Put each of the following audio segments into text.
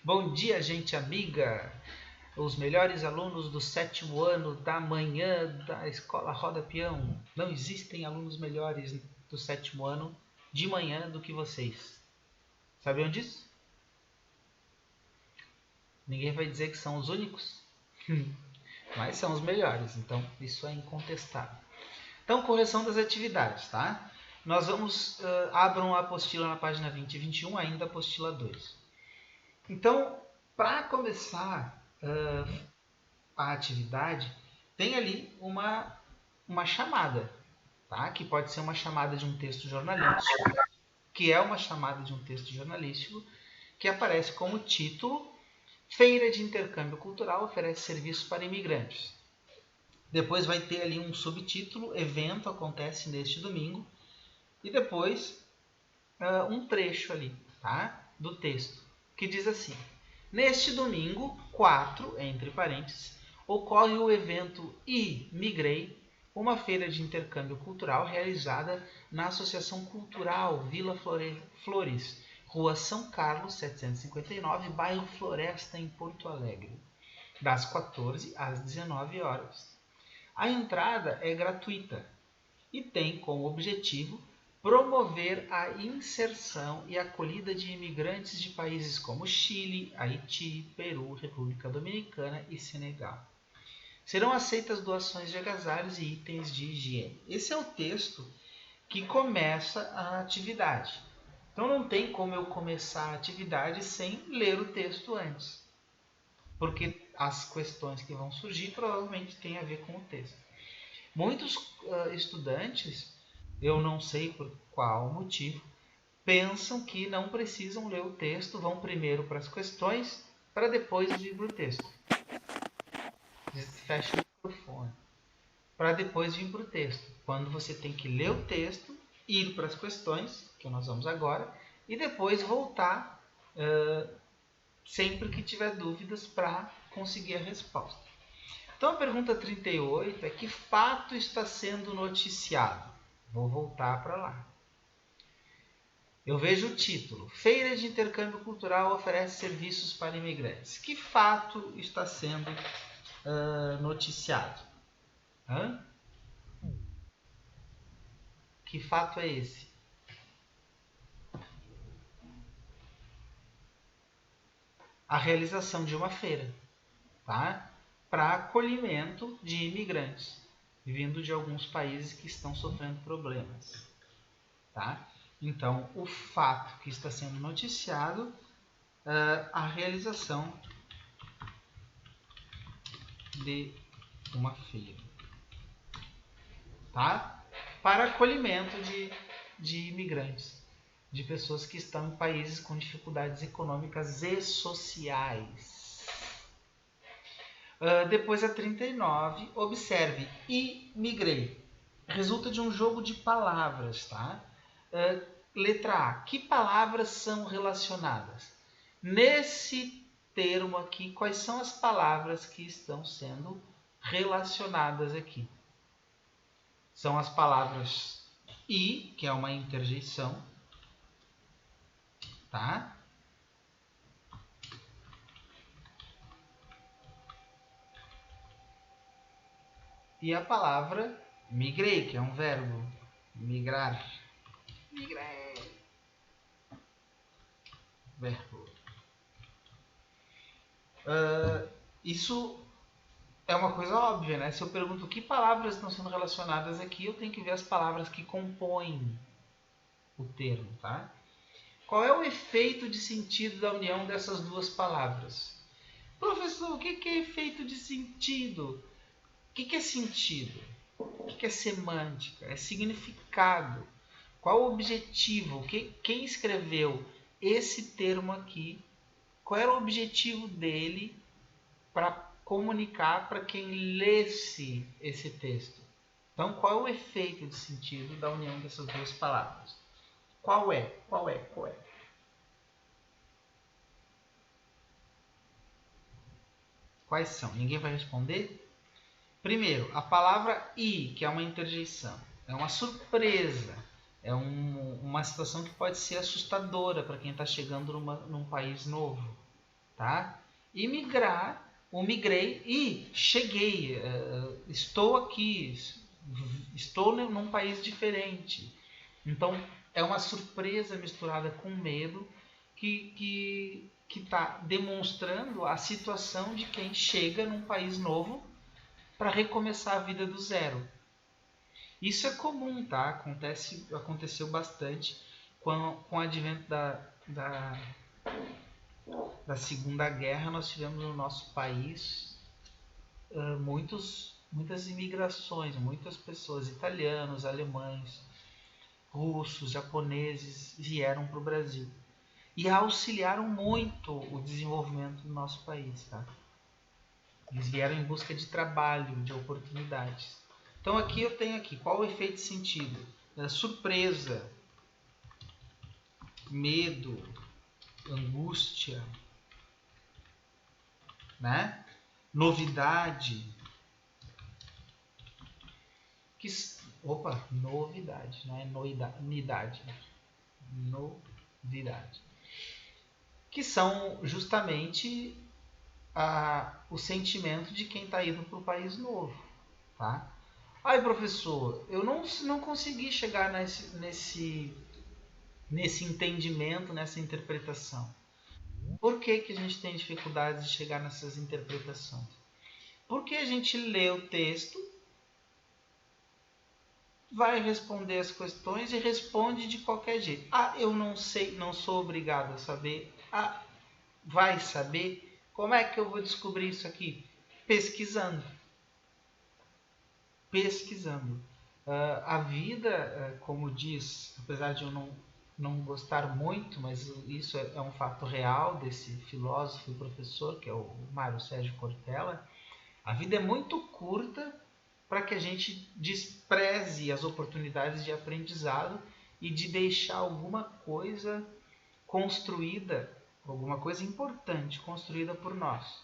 Bom dia, gente amiga! Os melhores alunos do 7º ano da manhã da Escola Roda Peão. Não existem alunos melhores do 7º ano de manhã do que vocês. Sabiam disso? Ninguém vai dizer que são os únicos, mas são os melhores, então isso é incontestável. Então, correção das atividades, tá? Nós vamos, abram a apostila na página 20 e 21, ainda a apostila 2. Então, para começar a atividade, tem ali uma chamada, tá? Que pode ser uma chamada de um texto jornalístico, que é uma chamada de um texto jornalístico, que aparece como título: Feira de Intercâmbio Cultural oferece serviços para imigrantes. Depois vai ter ali um subtítulo: Evento acontece neste domingo. E depois um trecho ali, tá? Do texto, que diz assim: Neste domingo, 4, entre parênteses, ocorre o evento Imigrei, uma feira de intercâmbio cultural realizada na Associação Cultural Vila Flores, Rua São Carlos, 759, bairro Floresta, em Porto Alegre, das 14 às 19 horas. A entrada é gratuita e tem como objetivo promover a inserção e acolhida de imigrantes de países como Chile, Haiti, Peru, República Dominicana e Senegal. Serão aceitas doações de agasalhos e itens de higiene. Esse é o texto que começa a atividade. Então não tem como eu começar a atividade sem ler o texto antes, porque as questões que vão surgir provavelmente têm a ver com o texto. Muitos estudantes, eu não sei por qual motivo, pensam que não precisam ler o texto, vão primeiro para as questões, para depois vir para o texto. Fecha o microfone. Para depois vir para o texto. Quando você tem que ler o texto, ir para as questões, que nós vamos agora, e depois voltar sempre que tiver dúvidas para conseguir a resposta. Então a pergunta 38 é: que fato está sendo noticiado? Vou voltar para lá. Eu vejo o título: Feira de Intercâmbio Cultural oferece serviços para imigrantes. Que fato está sendo noticiado? Hã? Que fato é esse? A realização de uma feira, tá? Para acolhimento de imigrantes vindo de alguns países que estão sofrendo problemas, tá? Então, o fato que está sendo noticiado é a realização de uma feira, tá? Para acolhimento de imigrantes, de pessoas que estão em países com dificuldades econômicas e sociais. Depois a 39, observe: imigrei. Resulta de um jogo de palavras, tá? Letra A. Que palavras são relacionadas? Nesse termo aqui, quais são as palavras que estão sendo relacionadas aqui? São as palavras I, que é uma interjeição, tá? E a palavra migrei, que é um verbo, migrar. Migrei. Verbo. Isso é uma coisa óbvia, né? Se eu pergunto que palavras estão sendo relacionadas aqui, eu tenho que ver as palavras que compõem o termo, tá? Qual é o efeito de sentido da união dessas duas palavras? Professor, o que é efeito de sentido? O que é sentido? O que é semântica? É significado. Qual o objetivo? Quem escreveu esse termo aqui? Qual era o objetivo dele para comunicar para quem lesse esse texto? Então, qual é o efeito de sentido da união dessas duas palavras? Qual é? Quais são? Ninguém vai responder? Primeiro, a palavra I, que é uma interjeição. É uma surpresa. É uma situação que pode ser assustadora para quem está chegando num país novo, tá? E migrar, ou migrei e cheguei, estou aqui, estou num país diferente. Então é uma surpresa misturada com medo que está demonstrando a situação de quem chega num país novo para recomeçar a vida do zero. Isso é comum, tá? Aconteceu bastante com o advento da Segunda Guerra. Nós tivemos no nosso país muitas imigrações, muitas pessoas, italianos, alemães, russos, japoneses, vieram para o Brasil e auxiliaram muito o desenvolvimento do nosso país, tá? Eles vieram em busca de trabalho, de oportunidades. Então aqui eu tenho aqui, qual o efeito de sentido? Surpresa, medo, angústia, né? Novidade. Novidade, não é noidade. Novidade. Que são justamente o sentimento de quem está indo para o país novo, tá? Ai, professor, eu não consegui chegar nesse entendimento, nessa interpretação. Por que a gente tem dificuldade de chegar nessas interpretações? Porque a gente lê o texto, vai responder as questões e responde de qualquer jeito. Ah, eu não sei, não sou obrigado a saber. Ah, vai saber? Como é que eu vou descobrir isso aqui? Pesquisando. Pesquisando. A vida, como diz, apesar de eu não gostar muito, mas isso é um fato real desse filósofo e professor, que é o Mário Sérgio Cortella, a vida é muito curta para que a gente despreze as oportunidades de aprendizado e de deixar alguma coisa construída, alguma coisa importante construída por nós.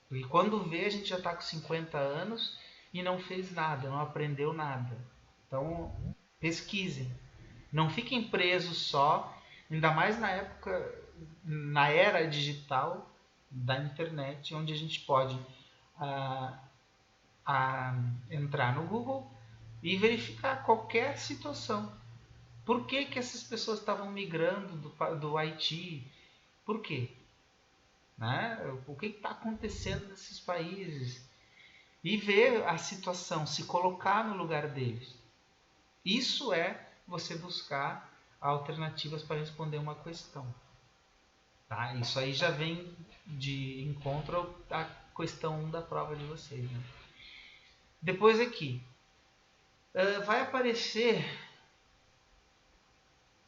Porque quando vê, a gente já está com 50 anos e não fez nada, não aprendeu nada. Então, pesquisem. Não fiquem presos só, ainda mais na era digital da internet, onde a gente pode entrar no Google e verificar qualquer situação. Por que essas pessoas estavam migrando do Haiti? Por quê? Né? O que está acontecendo nesses países? E ver a situação, se colocar no lugar deles. Isso é você buscar alternativas para responder uma questão. Tá? Isso aí já vem de encontro à questão 1 da prova de vocês. Né? Depois aqui, vai aparecer...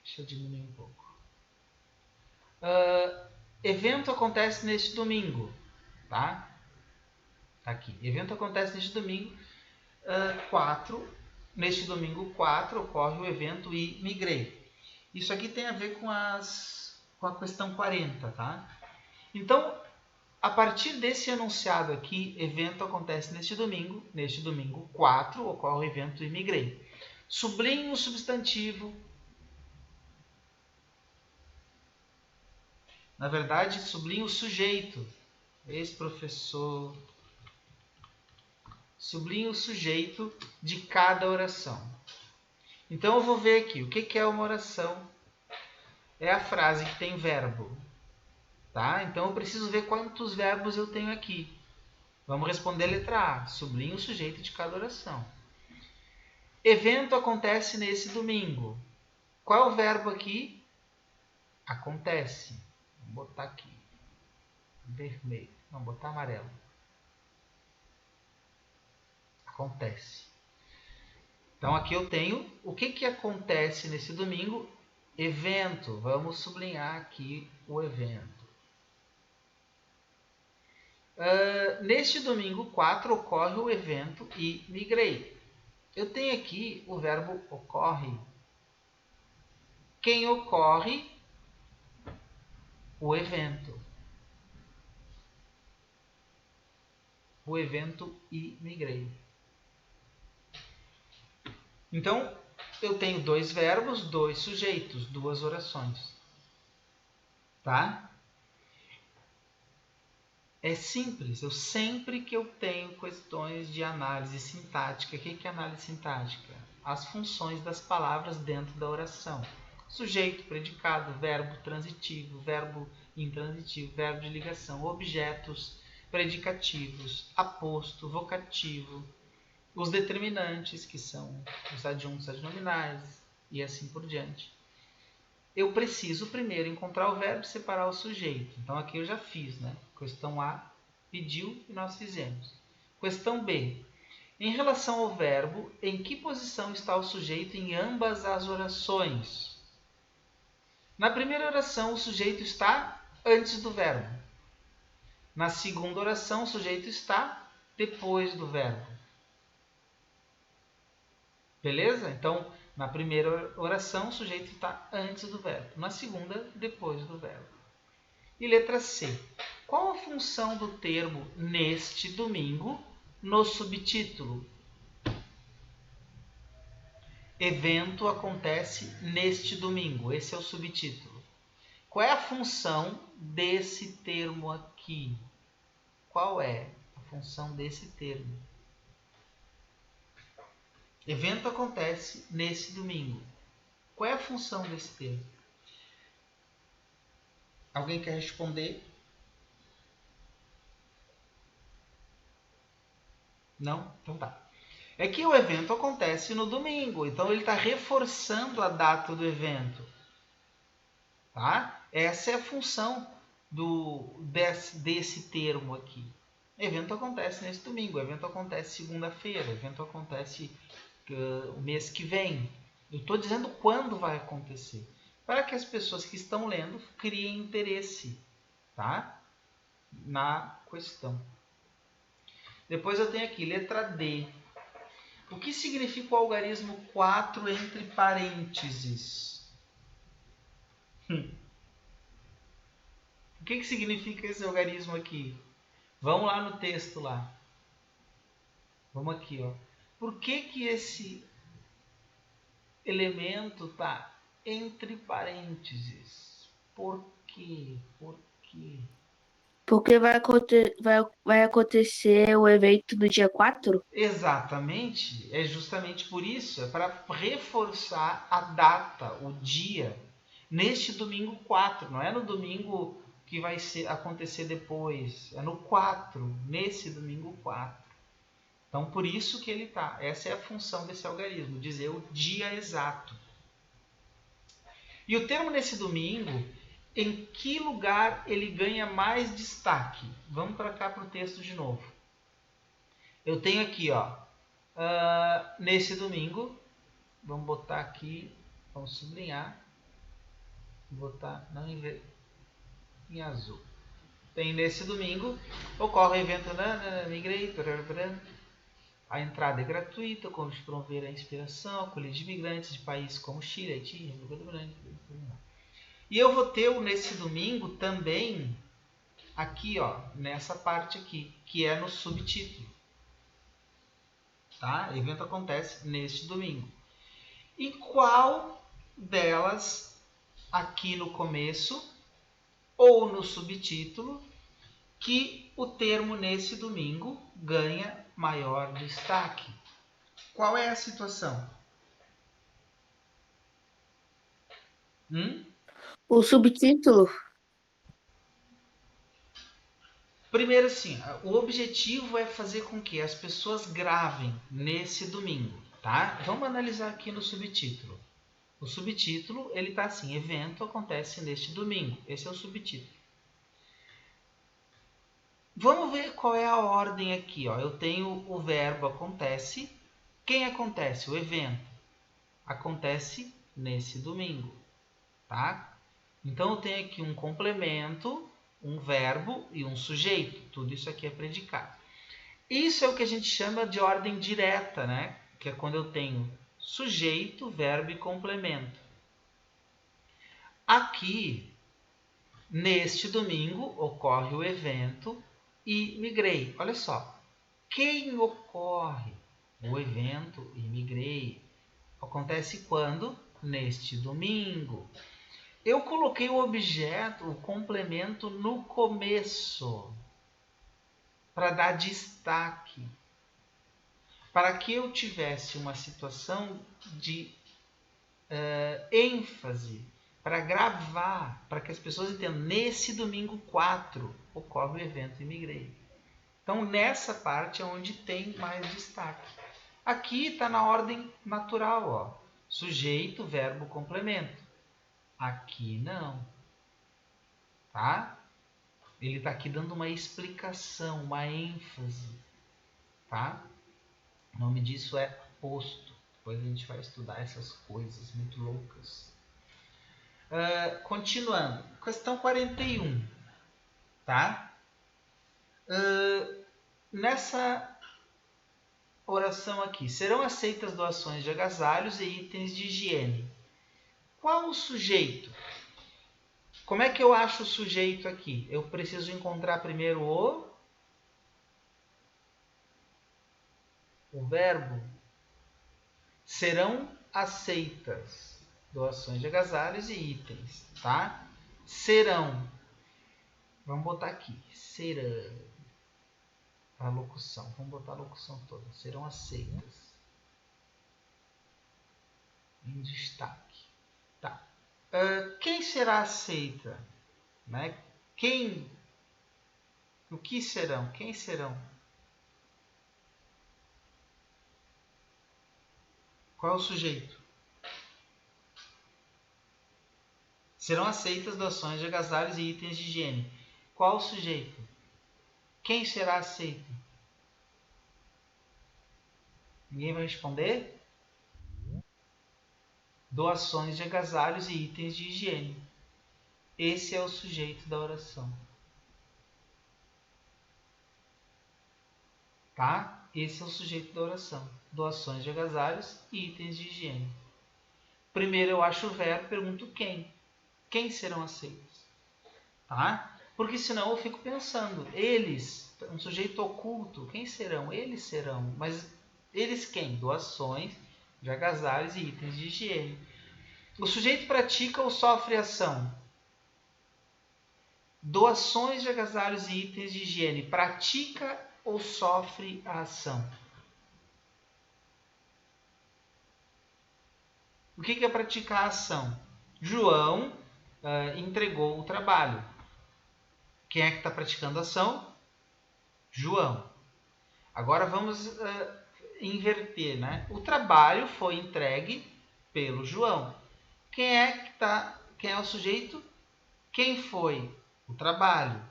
Deixa eu diminuir um pouco. Evento acontece neste domingo. Tá? Aqui. Evento acontece neste domingo 4. Neste domingo 4 ocorre o evento e migrei. Isso aqui tem a ver com a questão 40, tá? Então, a partir desse enunciado aqui, evento acontece neste domingo 4 ocorre o evento e migrei. Sublinho o substantivo. Na verdade, sublinho o sujeito. Ex-professor. Sublinho o sujeito de cada oração. Então eu vou ver aqui, o que é uma oração? É a frase que tem verbo. Tá? Então eu preciso ver quantos verbos eu tenho aqui. Vamos responder a letra A. Sublinho o sujeito de cada oração. Evento acontece nesse domingo. Qual é o verbo aqui? Acontece. Vamos botar aqui. Vermelho. Vamos botar amarelo. Acontece. Então aqui eu tenho o que acontece nesse domingo? Evento. Vamos sublinhar aqui o evento. Neste domingo 4 ocorre o evento e migrei. Eu tenho aqui o verbo ocorre. Quem ocorre? O evento. O evento e migrei. Então, eu tenho 2 verbos, 2 sujeitos, 2 orações. Tá? É simples. Sempre que eu tenho questões de análise sintática, o que é análise sintática? As funções das palavras dentro da oração. Sujeito, predicado, verbo transitivo, verbo intransitivo, verbo de ligação, objetos, predicativos, aposto, vocativo, os determinantes, que são os adjuntos adnominais, e assim por diante. Eu preciso primeiro encontrar o verbo e separar o sujeito. Então aqui eu já fiz, né? Questão A pediu e nós fizemos. Questão B. Em relação ao verbo, em que posição está o sujeito em ambas as orações? Na primeira oração, o sujeito está antes do verbo. Na segunda oração, o sujeito está depois do verbo. Beleza? Então, na primeira oração, o sujeito está antes do verbo. Na segunda, depois do verbo. E letra C. Qual a função do termo neste domingo no subtítulo? Evento acontece neste domingo. Esse é o subtítulo. Qual é a função desse termo aqui? Qual é a função desse termo? Evento acontece nesse domingo. Qual é a função desse termo? Alguém quer responder? Não? Então tá. É que o evento acontece no domingo, então ele está reforçando a data do evento. Tá? Essa é a função desse termo aqui. O evento acontece nesse domingo, o evento acontece segunda-feira, o evento acontece o mês que vem. Eu estou dizendo quando vai acontecer, para que as pessoas que estão lendo criem interesse, tá? Na questão. Depois eu tenho aqui, letra D. O que significa o algarismo 4 entre parênteses? O que significa esse algarismo aqui? Vamos lá no texto lá. Vamos aqui, ó. Por que esse elemento está entre parênteses? Por quê? Por quê? Porque vai acontecer o evento no dia 4? Exatamente. É justamente por isso. É para reforçar a data, o dia. Neste domingo 4. Não é no domingo que vai acontecer depois. É no 4. Nesse domingo 4. Então, por isso que ele está. Essa é a função desse algarismo. Dizer o dia exato. E o termo nesse domingo, em que lugar ele ganha mais destaque? Vamos para cá para o texto de novo. Eu tenho aqui, ó, nesse domingo, vamos botar aqui, vamos sublinhar, botar não em azul. Tem nesse domingo, ocorre o evento Migrei, a entrada é gratuita, como promover a inspiração, acolher de imigrantes de países como Chile, Haiti, República do Branco. E eu vou ter nesse domingo também, aqui, ó, nessa parte aqui, que é no subtítulo. Tá? O evento acontece neste domingo. E qual delas, aqui no começo, ou no subtítulo, que o termo nesse domingo ganha maior destaque? Qual é a situação? O subtítulo? Primeiro assim, o objetivo é fazer com que as pessoas gravem nesse domingo, tá? Vamos analisar aqui no subtítulo. O subtítulo, ele tá assim, evento acontece neste domingo. Esse é o subtítulo. Vamos ver qual é a ordem aqui, ó. Eu tenho o verbo acontece. Quem acontece? O evento. Acontece nesse domingo, tá? Então eu tenho aqui um complemento, um verbo e um sujeito. Tudo isso aqui é predicado. Isso é o que a gente chama de ordem direta, né? Que é quando eu tenho sujeito, verbo e complemento. Aqui, neste domingo, ocorre o evento e migrei. Olha só, quem ocorre? O evento e migrei. Acontece quando? Neste domingo. Eu coloquei o objeto, o complemento, no começo, para dar destaque, para que eu tivesse uma situação de ênfase, para gravar, para que as pessoas entendam. Nesse domingo 4 ocorre o evento Imigrei. Então, nessa parte é onde tem mais destaque. Aqui está na ordem natural, ó. Sujeito, verbo, complemento. Aqui não. Tá? Ele está aqui dando uma explicação, uma ênfase. Tá? O nome disso é posto. Depois a gente vai estudar essas coisas muito loucas. Continuando. Questão 41. Tá? Nessa oração aqui. Serão aceitas doações de agasalhos e itens de higiene. Qual o sujeito? Como é que eu acho o sujeito aqui? Eu preciso encontrar primeiro o verbo. Serão aceitas doações de agasalhos e itens, tá? Serão. Vamos botar aqui. Serão. A locução. Vamos botar a locução toda. Serão aceitas. Em destaque. Tá. Quem será aceita? Né? Quem? O que serão? Quem serão? Qual é o sujeito? Serão aceitas doações de agasalhos e itens de higiene. Qual o sujeito? Quem será aceito? Ninguém vai responder? Doações de agasalhos e itens de higiene. Esse é o sujeito da oração. Tá? Esse é o sujeito da oração. Doações de agasalhos e itens de higiene. Primeiro eu acho o verbo, pergunto quem. Quem serão aceitos? Tá? Porque senão eu fico pensando, eles, um sujeito oculto, quem serão? Eles serão. Mas eles quem? Doações de agasalhos e itens de higiene. O sujeito pratica ou sofre ação? Doações de agasalhos e itens de higiene. Pratica ou sofre a ação? O que é praticar a ação? João entregou o trabalho. Quem é que está praticando a ação? João. Agora vamos inverter, né? O trabalho foi entregue pelo João. Quem é o sujeito? Quem foi? O trabalho.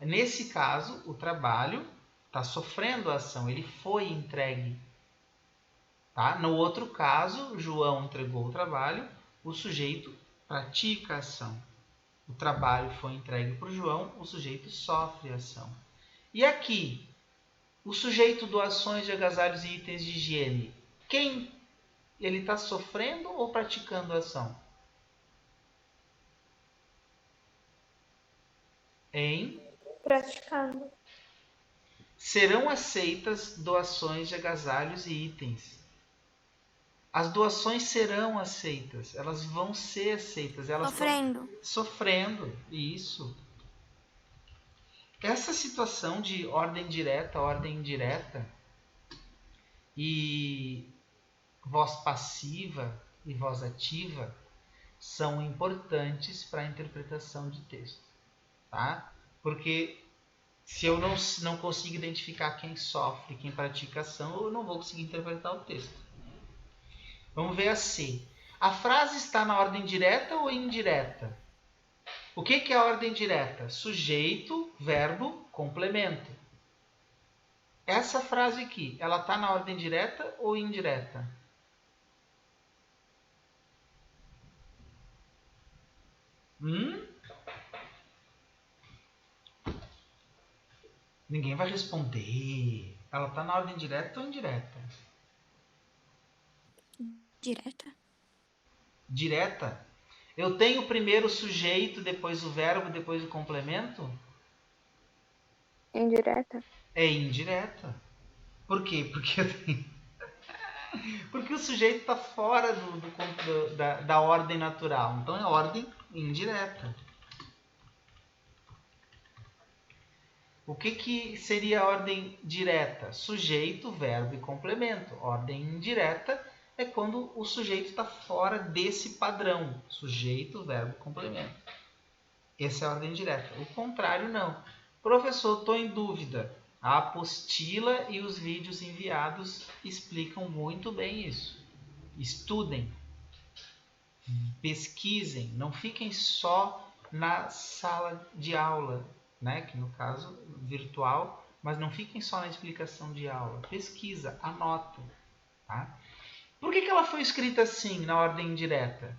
Nesse caso, o trabalho está sofrendo a ação, ele foi entregue. Tá? No outro caso, João entregou o trabalho, o sujeito pratica a ação. O trabalho foi entregue por João, o sujeito sofre a ação. E aqui, o sujeito doações de agasalhos e itens de higiene, quem ele está sofrendo ou praticando a ação? Praticando. Serão aceitas doações de agasalhos e itens. As doações serão aceitas, elas vão ser aceitas. Sofrendo, isso. Essa situação de ordem direta, ordem indireta e voz passiva e voz ativa são importantes para a interpretação de texto, tá? Porque se eu não consigo identificar quem sofre, quem pratica ação, eu não vou conseguir interpretar o texto. Vamos ver a C. A frase está na ordem direta ou indireta? O que é a ordem direta? Sujeito, verbo, complemento. Essa frase aqui, ela está na ordem direta ou indireta? Ninguém vai responder. Ela está na ordem direta ou indireta? Direta. Direta? Eu tenho primeiro o sujeito, depois o verbo, depois o complemento? Indireta. É indireta. Por quê? Porque eu tenho... Porque o sujeito está fora da ordem natural. Então é ordem indireta. O que seria a ordem direta? Sujeito, verbo e complemento. Ordem indireta é quando o sujeito está fora desse padrão. Sujeito, verbo, complemento. Essa é a ordem direta. O contrário, não. Professor, estou em dúvida. A apostila e os vídeos enviados explicam muito bem isso. Estudem. Pesquisem. Não fiquem só na sala de aula, né? Que no caso virtual, mas não fiquem só na explicação de aula. Pesquisa, anota. Tá? Por que ela foi escrita assim, na ordem indireta?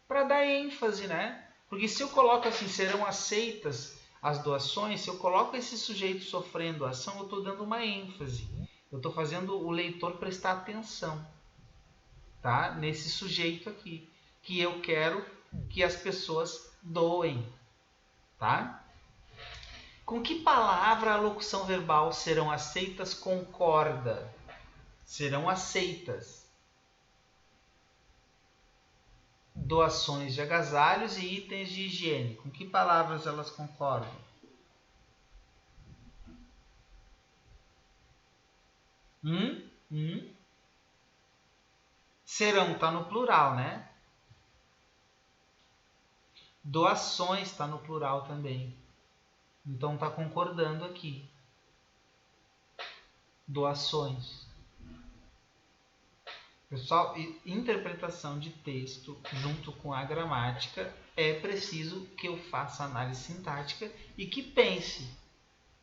Para dar ênfase, né? Porque se eu coloco assim, serão aceitas as doações, se eu coloco esse sujeito sofrendo a ação, eu estou dando uma ênfase. Eu estou fazendo o leitor prestar atenção, tá? Nesse sujeito aqui, que eu quero que as pessoas doem, tá? Com que palavra a locução verbal serão aceitas concorda? Serão aceitas. Doações de agasalhos e itens de higiene. Com que palavras elas concordam? Serão está no plural, né? Doações está no plural também. Então está concordando aqui. Doações. Pessoal, interpretação de texto junto com a gramática é preciso que eu faça análise sintática e que pense,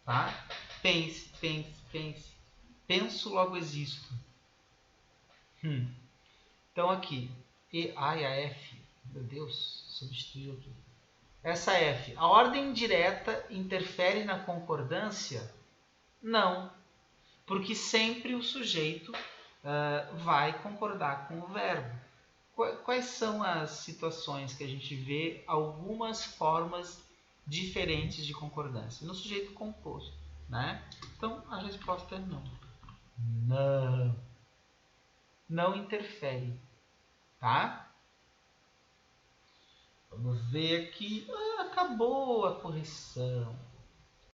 tá? Pense, pense, pense. Penso, logo existo. Então aqui, a F, meu Deus, substituiu aqui. Essa F, a ordem direta interfere na concordância? Não, porque sempre o sujeito vai concordar com o verbo. Quais são as situações que a gente vê algumas formas diferentes de concordância? No sujeito composto, né? Então, a resposta é não. Não. Não interfere, tá? Vamos ver aqui. Acabou a correção.